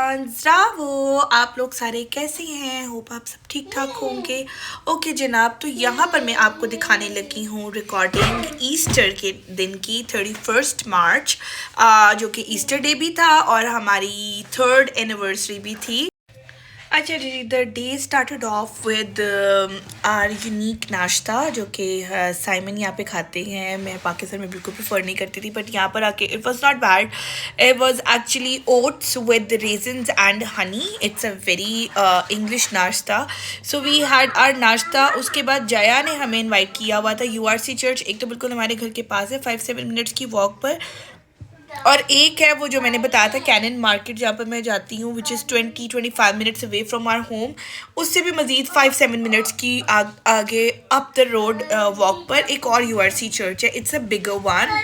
Everyone, ज़्रावो आप लोग सारे कैसे हैं? होप आप सब ठीक ठाक होंगे। ओके जनाब, तो यहाँ पर मैं आपको दिखाने लगी हूँ रिकॉर्डिंग ईस्टर के दिन की 31 मार्च, जो कि ईस्टर डे भी था और हमारी 3rd एनिवर्सरी भी थी। अच्छा जी, the day started off with our unique नाश्ता जो कि साइमन यहाँ पे खाते हैं। मैं पाकिस्तान में बिल्कुल प्रेफर नहीं करती थी, बट यहाँ पर आके it was not bad. It was actually oats with raisins and honey. It's a very English नाश्ता। सो वी हैड आर नाश्ता। उसके बाद जया ने हमें इन्वाइट किया हुआ था URC चर्च। एक तो बिल्कुल हमारे घर के पास है, 5-7 मिनट्स की वॉक पर, और एक है वो जो मैंने बताया था कैनन मार्केट जहाँ पर मैं जाती हूँ, which is 20-25 minutes away from our home. उससे भी मज़ीद 5-7 मिनट्स की आगे अप द रोड वॉक पर एक और URC चर्च है। It's a bigger one.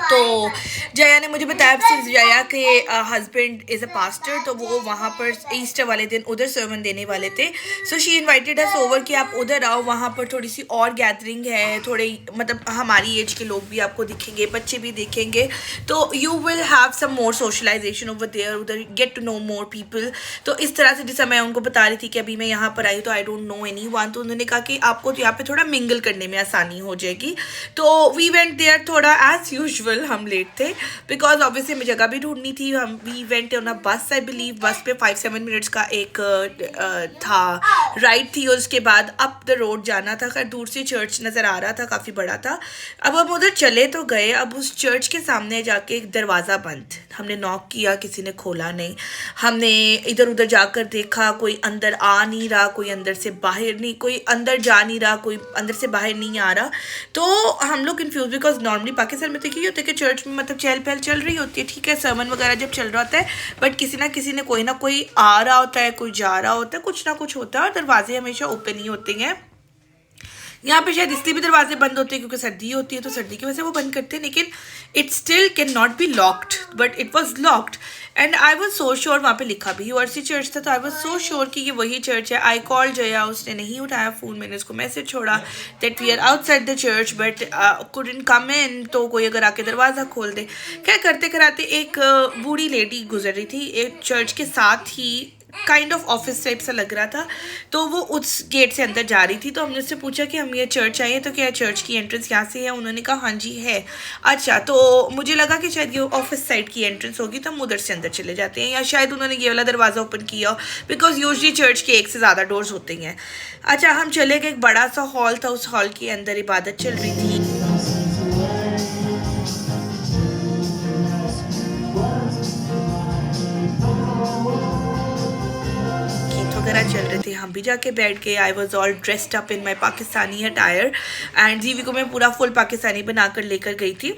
तो जया ने मुझे बताया, सिंस जया के हस्बैंड इज़ अ पास्टर, तो वो वहाँ पर ईस्टर वाले दिन उधर सर्मन देने वाले थे। So she invited us over कि आप उधर आओ, वहाँ पर थोड़ी सी और गैदरिंग है, थोड़े मतलब हमारी एज के लोग भी आपको दिखेंगे, बच्चे भी दिखेंगे, तो you will have some more socialization over there, उधर get to know more people. तो इस तरह से जैसा मैं उनको बता रही थी कि अभी मैं यहाँ पर आई तो I don't no any one, तो उन्होंने कहा कि आपको तो यहाँ पे थोड़ा मिंगल करने में आसानी हो जाएगी। तो वी वेंट देयर, थोड़ा एज यूजुअल हम लेट थे बिकॉज ऑब्वियसली हमें जगह भी ढूंढनी थी। हम वी वेंट ऑन अ बस, आई बिलीव बस पे 5-7 मिनट्स का एक था राइड थी, और उसके बाद अप द रोड जाना था। खैर दूर से चर्च नज़र आ रहा था, काफ़ी बड़ा था। अब हम उधर चले तो गए। अब उस चर्च के सामने जाके एक दरवाज़ा बंद, हमने नॉक किया, किसी ने खोला नहीं। हमने इधर उधर जाकर देखा, कोई अंदर आ नहीं रहा, कोई अंदर से बाहर नहीं, कोई अंदर जा नहीं रहा, कोई अंदर से बाहर नहीं आ रहा। तो हम लोग कन्फ्यूज, बिकॉज नॉर्मली पाकिस्तान में तो क्या होता है कि चर्च में मतलब चहल पहल चल रही होती है, ठीक है, सर्मन वगैरह जब चल रहा होता है, बट किसी ना किसी ने कोई ना कोई आ रहा होता है, कोई जा रहा होता है, कुछ ना कुछ होता है, और दरवाजे हमेशा ओपन ही होते हैं। यहाँ पे शायद इसलिए भी दरवाजे बंद होते हैं क्योंकि सर्दी होती है, तो सर्दी की वजह से वो बंद करते हैं, लेकिन it still can not be locked, but it was locked. And I was so sure, वहाँ पे लिखा भी URC चर्च था, तो आई वॉज सो श्योर कि ये वही चर्च है। आई कॉल जया, उसने नहीं उठाया फ़ोन, मैंने उसको मैसेज छोड़ा that we are outside the church but couldn't come in, तो कोई अगर आके दरवाज़ा खोल दे। क्या करते कराते एक बूढ़ी लेडी गुजर रही थी, एक चर्च के साथ ही काइंड ऑफ ऑफिस टाइप सा लग रहा था, तो वो उस गेट से अंदर जा रही थी। तो हमने उससे पूछा कि हम ये चर्च आए, तो क्या चर्च की एंट्रेंस यहाँ से है? उन्होंने कहा हाँ जी है। अच्छा, तो मुझे लगा कि शायद ये ऑफिस साइड की एंट्रेंस होगी, तो हम उधर से अंदर चले जाते हैं, या शायद उन्होंने ये वाला दरवाज़ा ओपन किया, बिकॉज यूजली चर्च के एक से ज़्यादा डोर्स होते हैं। अच्छा, हम चले गए, एक बड़ा सा हॉल था, उस हॉल के अंदर इबादत चल रही थी, वगैरह चल रहे थे। हम भी जाके बैठ गए। I was all dressed up in my Pakistani attire, and जीवी को मैं पूरा फुल पाकिस्तानी बनाकर लेकर गई थी।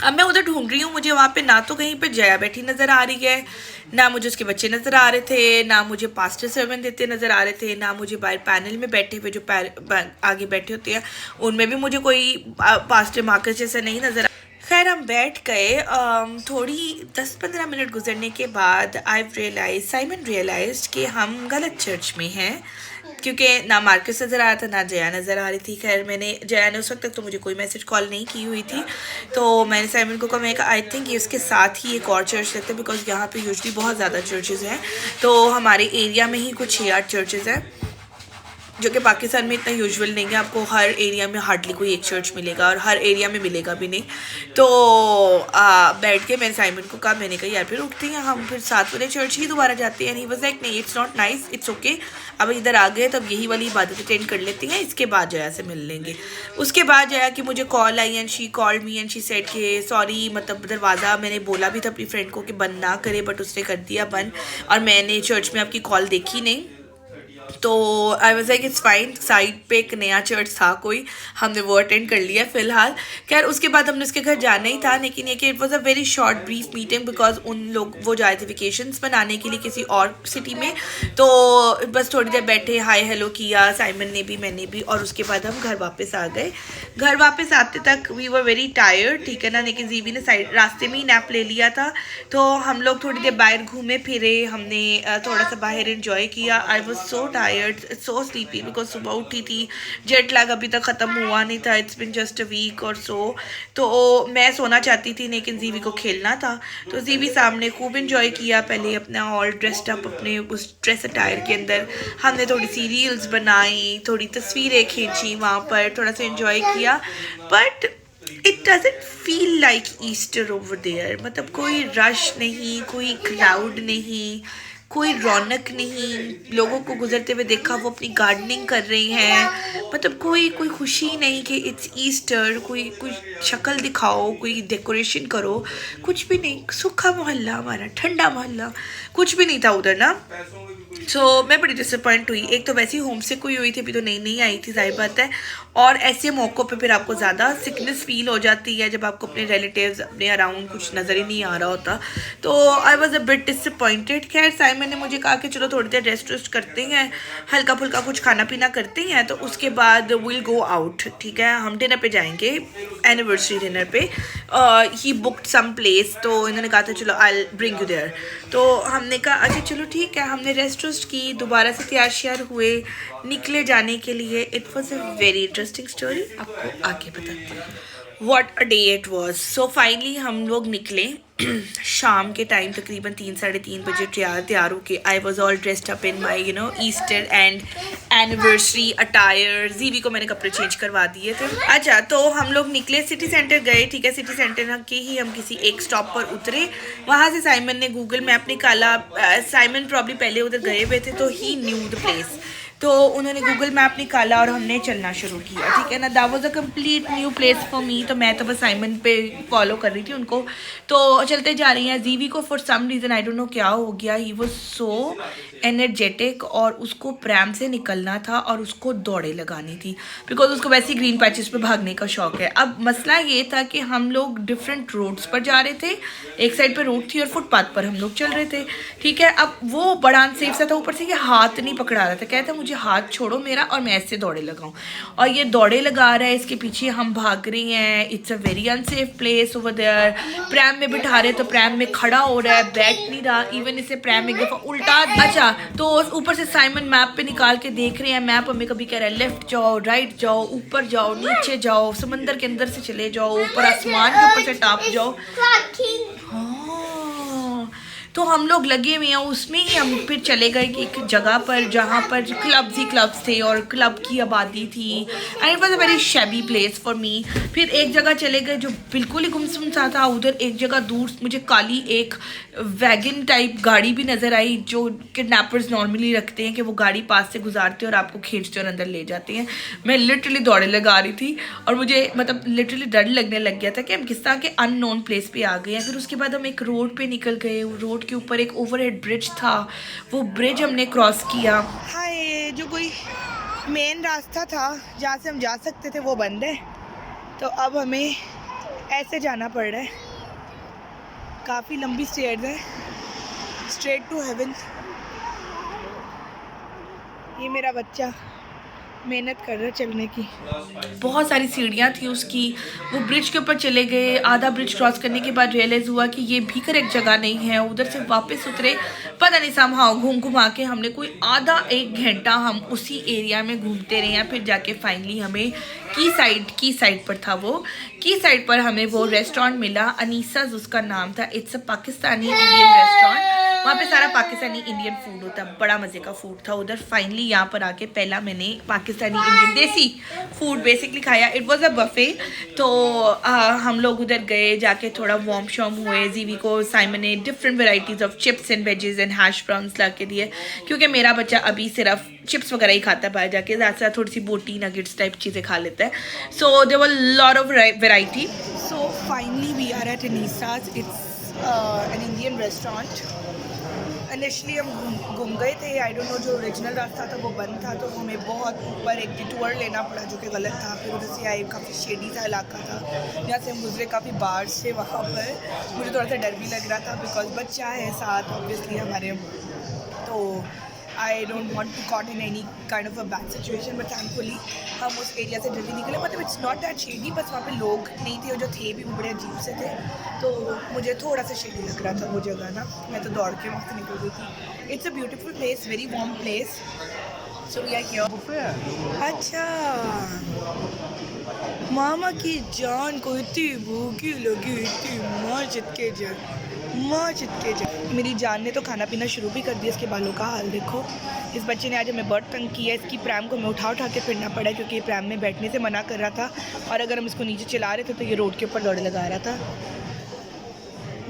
अब मैं उधर ढूंढ रही हूँ, मुझे वहाँ पे ना तो कहीं पे जया बैठी नज़र आ रही है, ना मुझे उसके बच्चे नज़र आ रहे थे, ना मुझे पास्टर सर्वन देते नज़र आ रहे थे, ना मुझे बाहर पैनल में बैठे हुए जो आगे बैठे होते हैं उनमें भी मुझे कोई पास्टर मार्कस जैसा नहीं नज़र। खैर हम बैठ गए। थोड़ी 10-15 मिनट गुजरने के बाद साइमन रियलाइज कि हम गलत चर्च में हैं, क्योंकि ना मार्कस नज़र आ रहा था, ना जया नज़र आ रही थी। खैर जया ने उस वक्त तक तो मुझे कोई मैसेज कॉल नहीं की हुई थी, तो मैंने साइमन को कहा, मैं कहा आई थिंक ये उसके साथ ही एक और चर्च लगता है, बिकॉज यहाँ पे यूजली बहुत ज़्यादा चर्चेज़ हैं, तो हमारे एरिया में ही कुछ 6-8 चर्चेज़ हैं, जो कि पाकिस्तान में इतना यूजुअल नहीं है। आपको हर एरिया में हार्डली कोई एक चर्च मिलेगा, और हर एरिया में मिलेगा भी नहीं। तो बैठ के मैंने साइमन को कहा, मैंने कहा यार फिर उठते हैं, हम फिर साथ वाले चर्च ही दोबारा जाते हैं। नहीं बस लाइक नहीं, it's not nice, it's okay, अब इधर आ गए तो अब यही वाली इबादत अटेंड कर लेते हैं, इसके बाद जया से मिल लेंगे। उसके बाद जया कि मुझे call I and she called me and she said कि सॉरी, मतलब दरवाज़ा मैंने बोला भी था अपनी फ्रेंड को कि बंद ना करे, बट उसने कर दिया बंद, और मैंने चर्च में आपकी कॉल देखी नहीं। तो I was like it's fine. Side पे एक नया चर्च था कोई, हमने वो अटेंड कर लिया फ़िलहाल। खैर उसके बाद हमने उसके घर जाना ही था, लेकिन ये कि it was a very short brief meeting, because उन लोग वो जाए थे वेकेशंस बनाने के लिए किसी और सिटी में, तो बस थोड़ी देर बैठे, हाय हेलो किया साइमन ने भी, मैंने भी, और उसके बाद हम घर वापस आ गए। घर वापस आते तक वी वर वेरी टायर्ड, ठीक है ना, लेकिन जीवी ने साइड रास्ते में ही नैप ले लिया था, तो हम लोग थोड़ी देर बाहर घूमे फिरे, हमने थोड़ा सा बाहर इन्जॉय किया। I was so tired, so sleepy because सुबह उठी थी, जेट लैग अभी तक ख़त्म हुआ नहीं था, it's been just a week or so. तो मैं सोना चाहती थी लेकिन जीवी को खेलना था, तो जीवी सामने खूब इंजॉय किया। पहले अपना ऑल ड्रेस्ड अप अपने उस ड्रेस अटायर के अंदर हमने थोड़ी सी रील्स बनाई, थोड़ी तस्वीरें खींची, वहाँ पर थोड़ा सा इंजॉय किया। But it doesn't feel like Easter over there, मतलब कोई रश नहीं, कोई क्राउड नहीं, कोई रौनक नहीं। लोगों को गुजरते हुए देखा वो अपनी गार्डनिंग कर रही हैं, मतलब कोई खुशी नहीं कि इट्स ईस्टर, कोई शक्ल दिखाओ, कोई डेकोरेशन करो, कुछ भी नहीं। सूखा मोहल्ला हमारा, ठंडा मोहल्ला, कुछ भी नहीं था उधर ना। मैं बड़ी डिसअपॉइंट हुई। एक तो वैसे ही होम सिक हुई थी, अभी तो नई आई थी, जाहिर बात है। और ऐसे मौक़ों पे फिर आपको ज़्यादा सिकनेस फील हो जाती है जब आपको अपने रिलेटिव्स अपने अराउंड कुछ नज़र ही नहीं आ रहा होता। तो I was a bit disappointed. खैर साइमन ने मुझे कहा कि चलो थोड़ी देर रेस्ट वेस्ट करते हैं, हल्का फुल्का कुछ खाना पीना करते हैं, तो उसके बाद विल गो आउट। ठीक है, हम डिनर पे जाएंगे, एनिवर्सरी डिनर पे। ही बुकड सम प्लेस, तो इन्होंने कहा था चलो आई ब्रिंग यू देयर। तो हमने कहा अच्छा चलो ठीक है। हमने रेस्ट वेस्ट की, दोबारा से तैयार श्यार हुए, निकले जाने के लिए। It was a very interesting story, आपको आगे बताती हूँ। What a day it was. So finally हम लोग निकले शाम के टाइम, तकरीबन 3-3:30 बजे तैयार होके। I was all dressed up in my Easter and anniversary attire. जीवी को मैंने कपड़े चेंज करवा दिए थे। अच्छा, तो हम लोग निकले, सिटी सेंटर गए। ठीक है, सिटी सेंटर के ही हम किसी एक स्टॉप पर उतरे। वहाँ से साइमन ने गूगल मैप निकाला। साइमन प्रॉब्ली पहले उधर गए हुए थे, तो ही न्यू द प्लेस। तो उन्होंने गूगल मैप निकाला और हमने चलना शुरू किया। ठीक है ना, that was a complete new place for me. तो मैं तो बस साइमन पे फॉलो कर रही थी उनको। तो चलते जा रही हैं। जीवी को for some reason I don't know क्या हो गया, ही वाज सो एनर्जेटिक, और उसको प्रैम से निकलना था और उसको दौड़े लगानी थी, बिकॉज उसको वैसे ही ग्रीन पैचेस पे भागने का शौक है। अब मसला ये था कि हम लोग डिफरेंट रोड्स पर जा रहे थे, एक साइड पर रोड थी और फुटपाथ पर हम लोग चल रहे थे। ठीक है, अब वो बड़ा अनसेफ सा था, ऊपर से ये हाथ नहीं पकड़ा रहा था, कहता मुझे हाथ छोड़ो मेरा और मैं ऐसे दौड़े लगाऊं, और ये दौड़े लगा रहा है, इसके पीछे हम भाग रहे हैं। It's a very unsafe place over there. Pram में बिठा रहे तो प्रैम में खड़ा हो रहा है, बैठ नहीं रहा, इवन इसे प्रैम में एक दफ़ा उल्टा दिया। अच्छा, तो ऊपर से साइमन मैप पे निकाल के देख रहे हैं, मैप हमें कभी कह रहा है लेफ्ट जाओ, राइट जाओ, ऊपर जाओ, नीचे जाओ, समंदर के अंदर से चले जाओ, ऊपर आसमान के ऊपर से टाप जाओ। तो हम लोग लगे हुए हैं उसमें ही। हम फिर चले गए कि एक जगह पर जहाँ पर क्लब्स ही क्लब्स थे और क्लब की आबादी थी, and it was a very shabby place for me. फिर एक जगह चले गए जो बिल्कुल ही गुमसुम सा था। उधर एक जगह दूर मुझे काली एक वैगन टाइप गाड़ी भी नज़र आई, जो किडनैपर्स नॉर्मली रखते हैं कि वो गाड़ी पास से गुजारते हैं और आपको खींचते और अंदर ले जाते हैं। मैं लिटरली दौड़े लगा रही थी और मुझे मतलब लिटरली डर लगने लग गया था कि हम किस तरह के अननोन प्लेस पे आ गए हैं। फिर उसके बाद हम एक रोड पे निकल गए। रोड के ऊपर एक ओवरहेड ब्रिज था, वो ब्रिज हमने क्रॉस किया। हाय, जो कोई मेन रास्ता था जहाँ से हम जा सकते थे वो बंद है, तो अब हमें ऐसे जाना पड़ रहा है। काफ़ी लंबी स्टेयर्स है, स्ट्रेट टू हेवन। ये मेरा बच्चा मेहनत कर रहा है चलने की। बहुत सारी सीढ़ियाँ थी उसकी। वो ब्रिज के ऊपर चले गए। आधा ब्रिज क्रॉस करने के बाद रियलाइज़ हुआ कि ये भी करेक्ट जगह नहीं है। उधर से वापस उतरे, पता नहीं समहाउ घूम के हमने कोई आधा एक घंटा हम उसी एरिया में घूमते रहे हैं। फिर जाके फाइनली हमें की साइड पर था वो, की साइड पर हमें वो रेस्टोरेंट मिला। अनीसाज उसका नाम था। It's a Pakistani Indian restaurant. वहाँ पे सारा पाकिस्तानी इंडियन फूड होता है, बड़ा मज़े का फूड था उधर। फाइनली यहाँ पर आके पहला मैंने Pakistani Indian desi food basically खाया। It was a buffet. तो हम लोग उधर गए, जाके थोड़ा वार्म शॉर्म हुए। जीवी को साइमन ने different varieties of chips and wedges and hash browns ला के दिए, क्योंकि मेरा बच्चा अभी सिर्फ चिप्स वगैरह ही खाता है बाहर जाके, ज़्यादा थोड़ी सी बोटी नगेट्स टाइप चीज़ें खा लेता है। So there were lot of variety. So finally we are at Anisa's. It's an Indian restaurant. Initially हम घूम गए थे, आई डोंट नो, जो ओरिजिनल रास्ता था वो बंद था, तो हमें बहुत ऊपर एक डिटूर लेना पड़ा जो कि गलत था। फिर उधर से आए, काफ़ी शेडी सा इलाका था जहाँ से हम गुजरे, काफ़ी बाढ़ से। वहाँ पर मुझे थोड़ा सा डर भी लग रहा था बिकॉज बच्चा है साथ ऑब्वियसली हमारे, तो I don't want to caught in any kind of a bad situation. But thankfully हम उस एरिया से जल्दी निकले। मतलब इट्स नॉट दैट शेडी, बस वहाँ पे लोग नहीं थे, और जो थे भी वो बड़े अजीब से थे, तो मुझे थोड़ा सा शेडी लग रहा था वो जगह ना। मैं तो दौड़ के वहाँ से निकल गई थी। It's a beautiful place, very warm place, So we are here. अच्छा, मामा की जान को इतनी भूखी लगी, इतनी माँ के जान। मेरी जान ने तो खाना पीना शुरू भी कर दिया। इसके बालों का हाल देखो। इस बच्चे ने आज हमें बहुत तंग किया। इसकी प्रैम को हमें उठा के फिरना पड़ा क्योंकि ये प्रैम में बैठने से मना कर रहा था, और अगर हम इसको नीचे चला रहे थे तो ये रोड के ऊपर दौड़ लगा रहा था।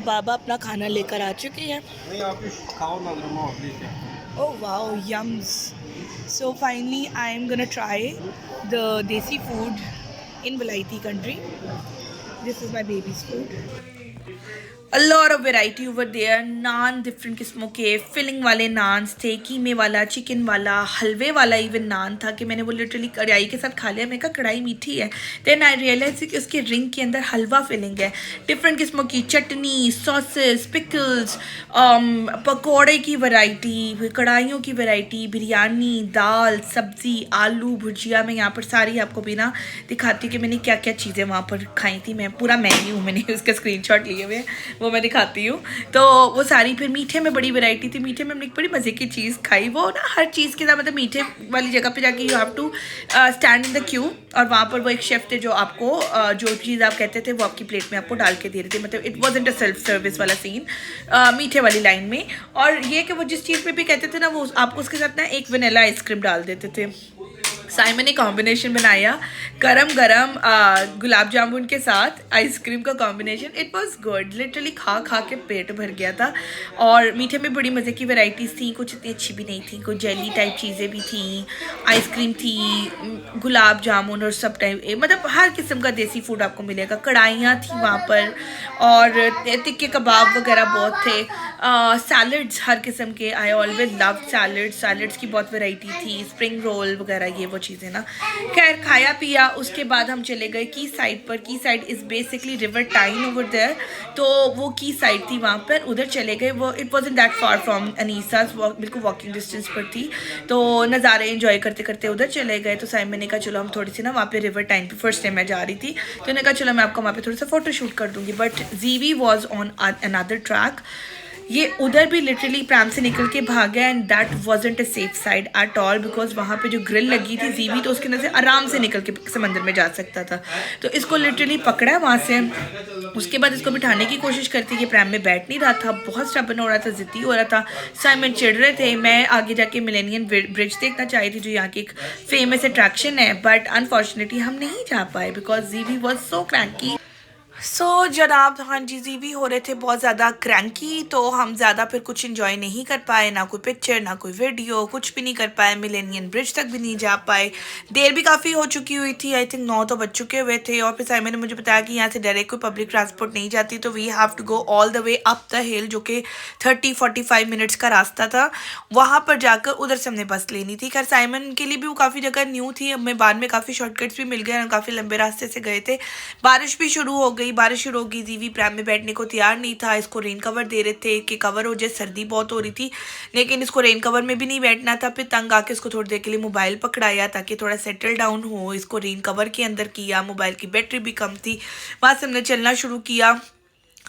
बाबा अपना खाना लेकर आ चुके हैं। Oh wow, yums. So finally I am gonna try the desi food in Valaiti country. This is my baby's food. A lot of variety over there. Naan different किस्मों के, फिलिंग वाले नान थे, कीमे वाला, चिकन वाला, हलवे वाला इवन नान था कि मैंने वो लिटरली कढ़ाई के साथ खा लिया। मैंने कहा कढ़ाई मीठी है। देन आई रियलाइज कि उसके रिंग के अंदर हलवा फिलिंग है। डिफरेंट किस्मों की चटनी, सॉसेस, पिकल्स, पकौड़े की वैरायटी, कढ़ाइयों की वैरायटी, बिरयानी, दाल, सब्ज़ी, आलू, भुजिया। मैं यहाँ पर सारी आपको भी ना दिखाती हूँ कि मैंने क्या क्या चीज़ें वहाँ पर खाई थी। मैं पूरा मेन्यू मैंने उसका स्क्रीनशॉट लिए हुए, वो मैं दिखाती हूँ। तो वो सारी, फिर मीठे में बड़ी वैरायटी थी। मीठे में हमने एक बड़ी मज़े की चीज़ खाई। वो ना हर चीज़ के साथ, मतलब मीठे वाली जगह पे जाके you have to stand in the queue, और वहाँ पर वो एक शेफ़ थे जो आपको जो चीज़ आप कहते थे वो आपकी प्लेट में आपको डाल के दे रहे थे। मतलब इट वॉज़न्ट अ सेल्फ सर्विस वाला सीन मीठे वाली लाइन में। और ये कि वो जिस चीज़ पे भी कहते थे ना, वो आपको उसके साथ ना एक वनीला आइसक्रीम डाल देते थे। साइमन ने कॉम्बिनेशन बनाया, गरम गरम गुलाब जामुन के साथ आइसक्रीम का combination. It was good. Literally खा के पेट भर गया था। और मीठे में बड़ी मज़े की वैरायटीज़ थी। कुछ इतनी अच्छी भी नहीं थी, कुछ जेली टाइप चीज़ें भी थी, आइसक्रीम थी, गुलाब जामुन, और सब टाइप, मतलब हर किस्म का देसी फूड आपको मिलेगा। कढ़ाइयाँ थी वहाँ पर, और तिक्के कबाब वगैरह बहुत थे। सैलड्स हर किस्म के। आई ऑलवेज लव सैलड्स की बहुत वैरायटी थी, स्प्रिंग रोल वगैरह, ये वो चीज़ें ना। खैर खाया पिया, उसके बाद हम चले गए की साइड पर। की साइड इज़ बेसिकली रिवर टाइन ओवर देयर। तो वो की साइड थी, वहाँ पर उधर चले गए। वो it wasn't that far from Anisa, बिल्कुल वॉकिंग डिस्टेंस पर थी। तो नज़ारे एंजॉय करते करते उधर चले गए। तो साइमन ने कहा चलो हम थोड़ी सी ना वहाँ पे रिवर टाइन पे, फर्स्ट टाइम मैं जा रही थी तो उन्होंने कहा चलो मैं आपको वहाँ पे थोड़ा सा फोटो शूट कर दूँगी। बट जीवी वॉज ऑन अनदर ट्रैक। ये उधर भी लिटरली प्रैम से निकल के भाग गया, and that wasn't a safe side at all, because वहाँ पे जो ग्रिल लगी थी जीवी, तो उसके अंदर से आराम से निकल के समंदर में जा सकता था। तो इसको लिटरली पकड़ा है वहाँ से। उसके बाद इसको बिठाने की कोशिश करती कि प्रैम में बैठ नहीं रहा था, बहुत स्टबर्न हो रहा था, ज़िद्दी हो रहा था। साइमन चिढ़ रहे थे। मैं आगे जाके मिलेनियम ब्रिज देखना चाह रही थी जो यहाँ की एक फेमस अट्रैक्शन है, बट अनफॉर्चुनेटली हम नहीं जा पाए बिकॉज जीवी वॉज सो क्रैंकी। जनाब, हाँ जी, जीवी हो रहे थे बहुत ज़्यादा क्रैंकी। तो हम ज़्यादा फिर कुछ इन्जॉय नहीं कर पाए, ना कोई पिक्चर, ना कोई वीडियो, कुछ भी नहीं कर पाए। मिलेनियम ब्रिज तक भी नहीं जा पाए। देर भी काफ़ी हो चुकी हुई थी, आई थिंक 9 तो बज चुके हुए थे। और फिर साइमन ने मुझे बताया कि यहाँ से डायरेक्ट कोई पब्लिक ट्रांसपोर्ट नहीं जाती, तो we have to go all the way up the hill, जो कि 30-45 मिनट्स का रास्ता था। वहाँ पर जाकर उधर से हमने बस लेनी थी। खैर साइमन के लिए भी वो काफ़ी जगह न्यू थी। हमें बाद में काफ़ी शॉर्टकट्स भी मिल गए, हम काफ़ी लंबे रास्ते से गए थे। बारिश भी शुरू हो गई। बारिश शुरू होगी, जीवी प्रैम में बैठने को तैयार नहीं था। इसको रेन कवर दे रहे थे कि कवर हो जाए, सर्दी बहुत हो रही थी, लेकिन इसको रेन कवर में भी नहीं बैठना था। फिर तंग आके इसको थोड़ी देर के लिए मोबाइल पकड़ाया ताकि थोड़ा सेटल डाउन हो। इसको रेन कवर के अंदर किया। मोबाइल की बैटरी भी कम थी। वहाँ से हमने चलना शुरू किया,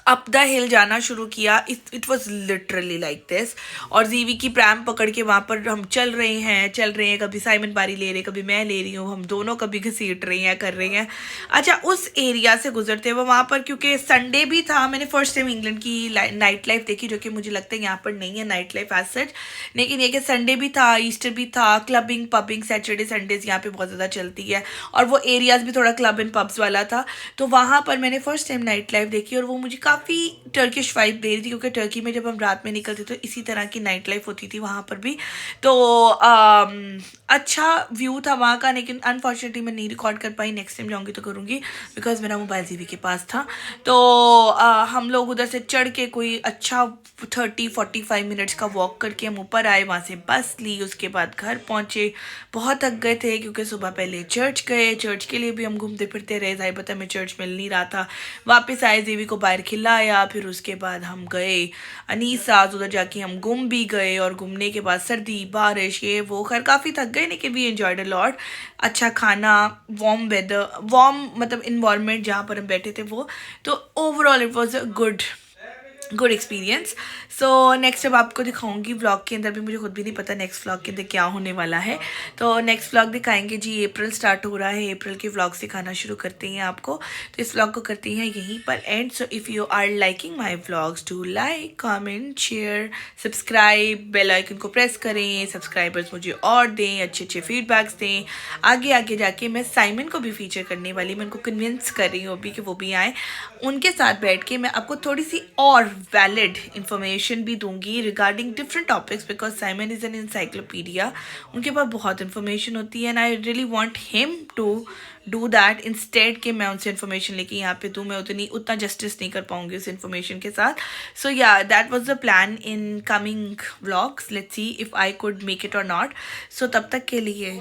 अप द हिल जाना शुरू किया। It was literally like this. और जीवी की प्रैम पकड़ के वहाँ पर हम चल रहे हैं। कभी साइमन बारी ले रहे, कभी मैं ले रही हूँ, हम दोनों कभी घसीट रही हैं, कर रही हैं। अच्छा, उस एरिया से गुजरते हुए वहाँ पर, क्योंकि संडे भी था, मैंने फर्स्ट टाइम इंग्लैंड की नाइट लाइफ देखी, जो कि मुझे लगता है यहाँ पर नहीं है नाइट लाइफ एज सच, लेकिन ये कि संडे भी था, ईस्टर भी था, क्लबिंग पबिंग सैटरडे संडेज यहाँ पे बहुत ज़्यादा चलती है, और वो एरियाज़ भी थोड़ा क्लब एंड पब्स वाला था। तो वहाँ पर मैंने फर्स्ट टाइम नाइट लाइफ देखी, और वो मुझे काफ़ी टर्किश वाइब दे रही थी, क्योंकि टर्की में जब हम रात में निकलते तो इसी तरह की नाइट लाइफ होती थी वहाँ पर भी। तो अच्छा व्यू था वहाँ का, लेकिन अनफॉर्चुनेटली मैं नहीं रिकॉर्ड कर पाई। नेक्स्ट टाइम जाऊँगी तो करूँगी, बिकॉज मेरा मोबाइल जीवी के पास था। तो हम लोग उधर से चढ़ के कोई अच्छा 30-45 मिनट्स का वॉक करके हम ऊपर आए। वहाँ से बस ली, उसके बाद घर पहुँचे। बहुत थक गए थे क्योंकि सुबह पहले चर्च गए। चर्च के लिए भी हम घूमते फिरते रहे, ज़ाहिर पता हमें चर्च मिल नहीं रहा था। वापस आए, जीवी को बाहर खिलाया, फिर उसके बाद हम गए अनीसा। उधर जाके हम घूम भी गए, और घूमने के बाद सर्दी बारिश ये वो, खैर काफ़ी थक गए, लेकिन वी एंजॉयड अ लॉट। अच्छा खाना, वार्म वेदर, वार्म मतलब इन्वायरमेंट जहाँ पर हम बैठे थे वो। तो overall it was a good good experience. So next अब आपको दिखाऊंगी व्लॉग के अंदर भी, मुझे खुद भी नहीं पता नेक्स्ट व्लॉग के अंदर क्या होने वाला है। तो नेक्स्ट व्लॉग दिखाएंगे जी, अप्रैल स्टार्ट हो रहा है, अप्रैल के व्लॉग्स दिखाना शुरू करते हैं आपको। तो इस व्लॉग को करते हैं यहीं पर end. So if you are liking my vlogs, do like, comment, share, subscribe, bell icon को प्रेस करें। सब्सक्राइबर्स मुझे और दें, अच्छे अच्छे फीडबैक्स दें। आगे आगे जाके मैं साइमन को भी फीचर करने वाली, मैं उनको कन्विंस कर रही हूँ अभी कि वो भी आए। उनके साथ बैठ के मैं आपको थोड़ी सी और वैलिड इंफॉर्मेशन भी दूंगी regarding different topics, because Simon is an encyclopedia. उनके पास बहुत इंफॉर्मेशन होती है and I really want him to do that instead कि मैं उनसे इन्फॉर्मेशन लेके यहाँ पे दूँ। मैं उतना जस्टिस नहीं कर पाऊंगी उस इन्फॉर्मेशन के साथ। सो या that was the plan in coming vlogs. Let's see if I could make it और नॉट। सो तब तक के लिए